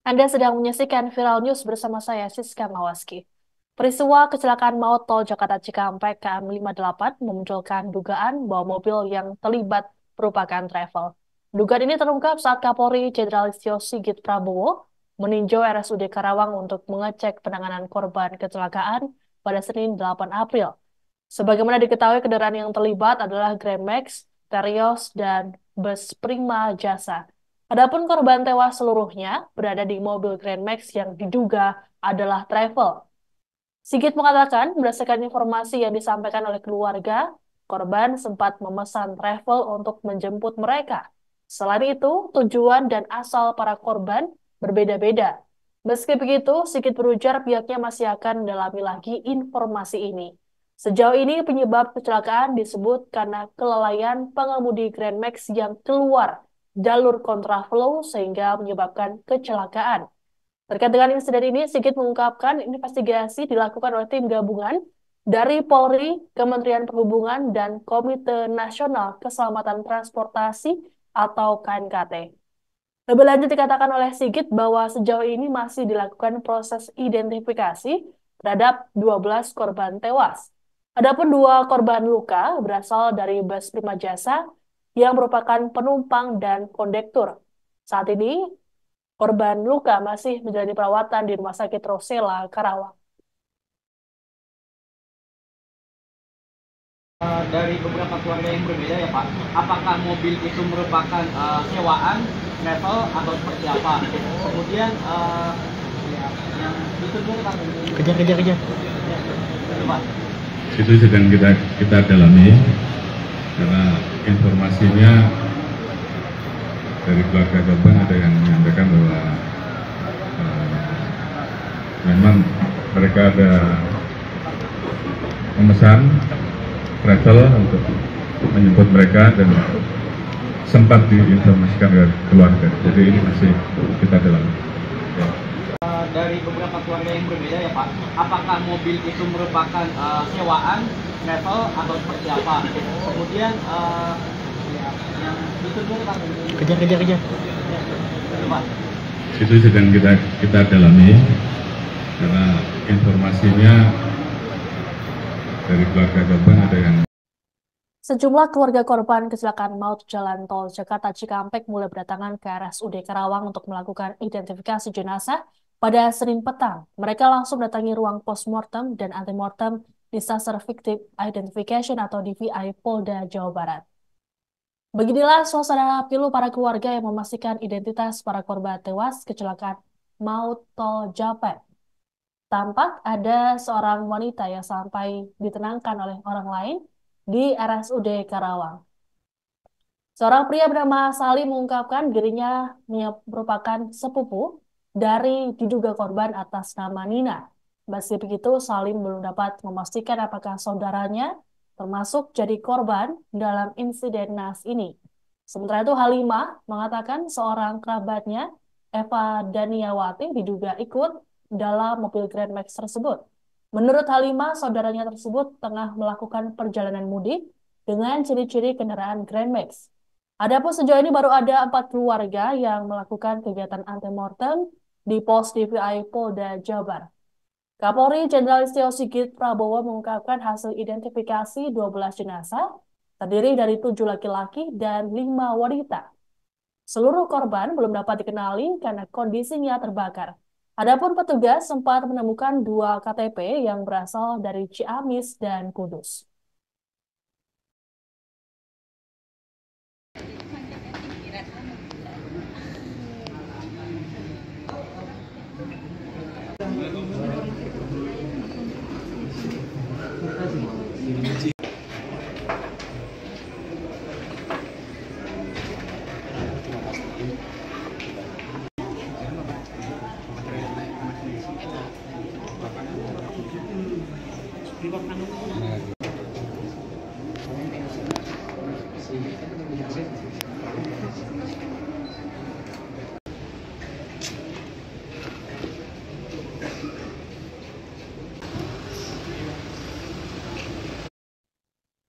Anda sedang menyaksikan Viral News bersama saya, Siska Mawaski. Peristiwa kecelakaan maut tol Jakarta Cikampek KM58 memunculkan dugaan bahwa mobil yang terlibat merupakan travel. Dugaan ini terungkap saat Kapolri Jenderal Listio Sigit Prabowo meninjau RSUD Karawang untuk mengecek penanganan korban kecelakaan pada Senin 8 April. Sebagaimana diketahui, kendaraan yang terlibat adalah Grand Max, Terios, dan bus Prima Jasa. Adapun korban tewas seluruhnya berada di mobil Grand Max yang diduga adalah travel. Sigit mengatakan, berdasarkan informasi yang disampaikan oleh keluarga, korban sempat memesan travel untuk menjemput mereka. Selain itu, tujuan dan asal para korban berbeda-beda. Meski begitu, Sigit berujar pihaknya masih akan mendalami lagi informasi ini. Sejauh ini penyebab kecelakaan disebut karena kelalaian pengemudi Grand Max yang keluar jalur kontraflow sehingga menyebabkan kecelakaan. Terkait dengan insiden ini, Sigit mengungkapkan investigasi dilakukan oleh tim gabungan dari Polri, Kementerian Perhubungan, dan Komite Nasional Keselamatan Transportasi atau KNKT. Lebih lanjut dikatakan oleh Sigit bahwa sejauh ini masih dilakukan proses identifikasi terhadap 12 korban tewas. Adapun 2 korban luka berasal dari bus Prima Jasa yang merupakan penumpang dan kondektur. Saat ini, korban luka masih menjalani perawatan di Rumah Sakit Rosela, Karawang. Dari beberapa keluarga yang berbeda ya Pak, apakah mobil itu merupakan sewaan, travel atau seperti apa? Kemudian yang itu dulu Pak. Kejar. Itu, Pak. Itu sedang kita dalami karena informasinya dari keluarga korban ada yang menyampaikan bahwa memang mereka ada memesan travel untuk menjemput mereka dan sempat diinformasikan ke keluarga. Jadi ini masih kita dalami. Ya. Dari beberapa keluarga yang berbeda ya Pak, apakah mobil itu merupakan sewaan, travel atau seperti apa? Kemudian yang itu dulu Pak. Kejar. Itu, Pak. Itu sedang kita dalami karena informasinya dari keluarga korban ada yang. Sejumlah keluarga korban kecelakaan maut jalan tol Jakarta Cikampek mulai berdatangan ke RSUD Karawang untuk melakukan identifikasi jenazah pada Senin petang. Mereka langsung datangi ruang postmortem dan antemortem Disaster Victim Identification atau DVI Polda Jawa Barat. Beginilah suasana pilu para keluarga yang memastikan identitas para korban tewas kecelakaan maut tol Japek. Tampak ada seorang wanita yang sampai ditenangkan oleh orang lain di RSUD Karawang. Seorang pria bernama Salim mengungkapkan dirinya merupakan sepupu dari diduga korban atas nama Nina. Meski begitu, Salim belum dapat memastikan apakah saudaranya termasuk jadi korban dalam insiden naas ini. Sementara itu, Halimah mengatakan seorang kerabatnya, Eva Daniawati, diduga ikut dalam mobil Grand Max tersebut. Menurut Halimah, saudaranya tersebut tengah melakukan perjalanan mudik dengan ciri-ciri kendaraan Grand Max. Adapun sejauh ini baru ada 4 keluarga yang melakukan kegiatan antemortem di pos DVI Polda Jabar. Kapolri Jenderal Listio Sigit Prabowo mengungkapkan hasil identifikasi 12 jenazah terdiri dari 7 laki-laki dan 5 wanita. Seluruh korban belum dapat dikenali karena kondisinya terbakar. Adapun petugas sempat menemukan 2 KTP yang berasal dari Ciamis dan Kudus.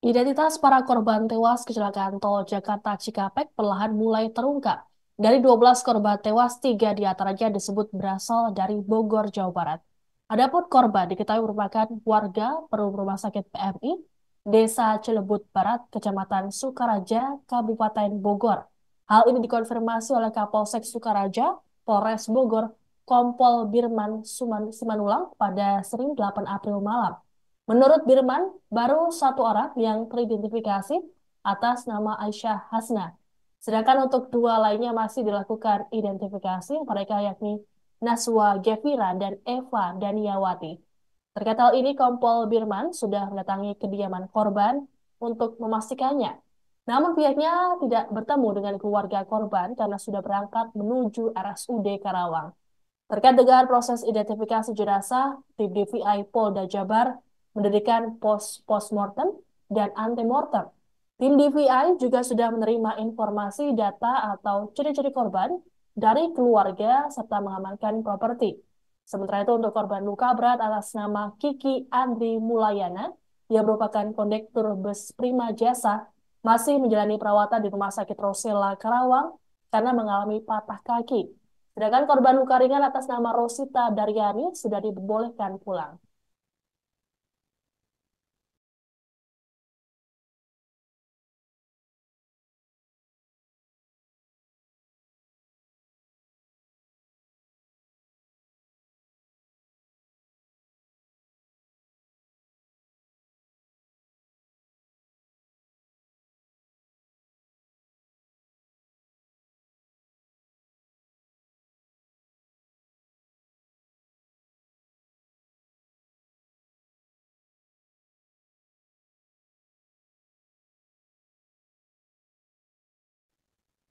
Identitas para korban tewas kecelakaan tol Jakarta Cikampek perlahan mulai terungkap. Dari 12 korban tewas, 3 diantaranya disebut berasal dari Bogor, Jawa Barat. Adapun korban diketahui merupakan warga Perum Rumah Sakit PMI, Desa Cilebut Barat, Kecamatan Sukaraja, Kabupaten Bogor. Hal ini dikonfirmasi oleh Kapolsek Sukaraja, Polres Bogor, Kompol Birman Simanulang pada Senin 8 April malam. Menurut Birman, baru 1 orang yang teridentifikasi atas nama Aisyah Hasna. Sedangkan untuk 2 lainnya masih dilakukan identifikasi, mereka yakni Naswa Gevira dan Eva Daniyawati. Terkait hal ini, Kompol Birman sudah mendatangi kediaman korban untuk memastikannya. Namun pihaknya tidak bertemu dengan keluarga korban karena sudah berangkat menuju RSUD Karawang. Terkait dengan proses identifikasi jenazah, tim DVI Polda Jabar mendirikan pos postmortem dan antemortem. Tim DVI juga sudah menerima informasi data atau ciri-ciri korban dari keluarga serta mengamankan properti. Sementara itu untuk korban luka berat atas nama Kiki Andri Mulayana yang merupakan kondektur bus Prima Jasa masih menjalani perawatan di Rumah Sakit Rosella Karawang karena mengalami patah kaki. Sedangkan korban luka ringan atas nama Rosita Daryani sudah dibolehkan pulang.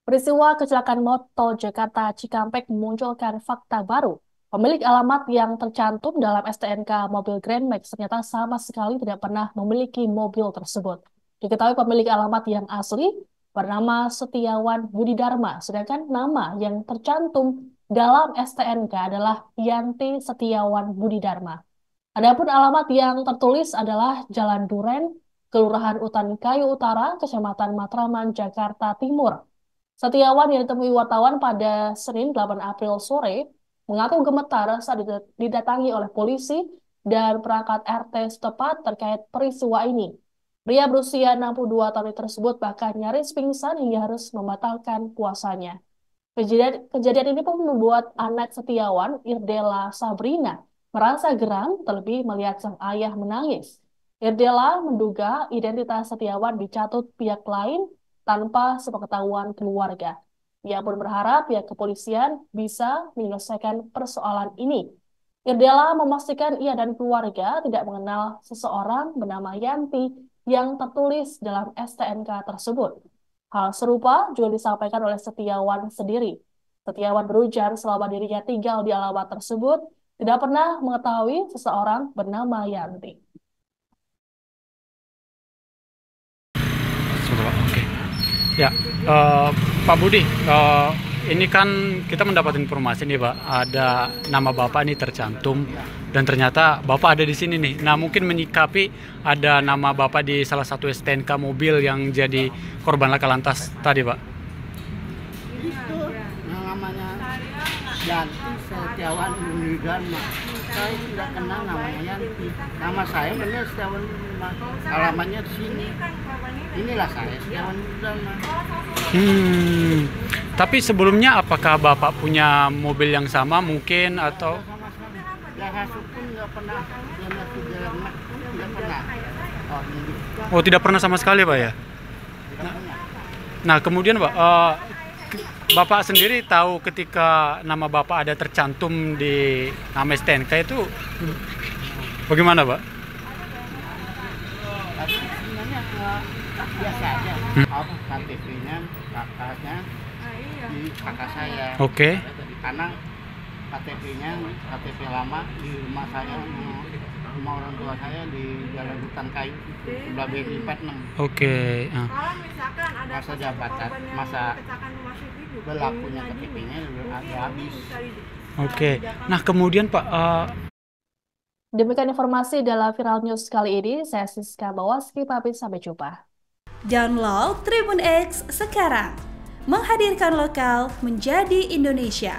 Peristiwa kecelakaan maut tol Jakarta Cikampek memunculkan fakta baru. Pemilik alamat yang tercantum dalam STNK mobil Grand Max ternyata sama sekali tidak pernah memiliki mobil tersebut. Diketahui pemilik alamat yang asli bernama Setiawan Budi Dharma, sedangkan nama yang tercantum dalam STNK adalah Yanti Setiawan Budi Dharma. Adapun alamat yang tertulis adalah Jalan Duren, Kelurahan Utan Kayu Utara, Kecamatan Matraman, Jakarta Timur. Setiawan yang ditemui wartawan pada Senin 8 April sore mengaku gemetar saat didatangi oleh polisi dan perangkat RT setempat terkait peristiwa ini. Pria berusia 62 tahun tersebut bahkan nyaris pingsan hingga harus membatalkan puasanya. Kejadian ini pun membuat anak Setiawan, Irdela Sabrina, merasa geram terlebih melihat sang ayah menangis. Irdela menduga identitas Setiawan dicatut pihak lain tanpa sepengetahuan keluarga. Ia pun berharap pihak kepolisian bisa menyelesaikan persoalan ini. Irdela memastikan ia dan keluarga tidak mengenal seseorang bernama Yanti yang tertulis dalam STNK tersebut. Hal serupa juga disampaikan oleh Setiawan sendiri. Setiawan berujar selama dirinya tinggal di alamat tersebut, tidak pernah mengetahui seseorang bernama Yanti. Ya, Pak Budi, ini kan kita mendapat informasi nih Pak, ada nama Bapak ini tercantum dan ternyata Bapak ada di sini nih. Nah, mungkin menyikapi ada nama Bapak di salah satu STNK mobil yang jadi korban laka lantas tadi Pak. Itu yang namanya Yanti Setiawan Budi Dharma. Saya tidak kenal namanya Yanti. Nama saya benar Setiawan Dharma. Alamatnya di sini. Inilah saya Setiawan Budi Dharma. Tapi sebelumnya apakah Bapak punya mobil yang sama mungkin atau? Sama sekali. Yang hasut pun nggak pernah. Yang masuk jalan tidak pernah. Oh, ini. Oh, tidak pernah sama sekali Pak ya? Tidak pernah. Nah, kemudian Pak, Bapak sendiri tahu ketika nama Bapak ada tercantum di nama STNK itu bagaimana Pak? Tapi sebenarnya biasa aja. KTP-nya kakaknya di kakak saya. Oke. Karena KTP-nya KTP lama di rumah saya, rumah orang tua saya di Jalan Hutan Kayu sebelah BRI 46. Oke. Kalau misalkan ada Masa jabatan, masa berlakunya KTP-nya udah habis. Oke. Nah, kemudian Pak, Demikian informasi dalam Viral News kali ini. Saya Siska Bawaski, pamit sampai jumpa. Download Tribun X sekarang, menghadirkan lokal menjadi Indonesia.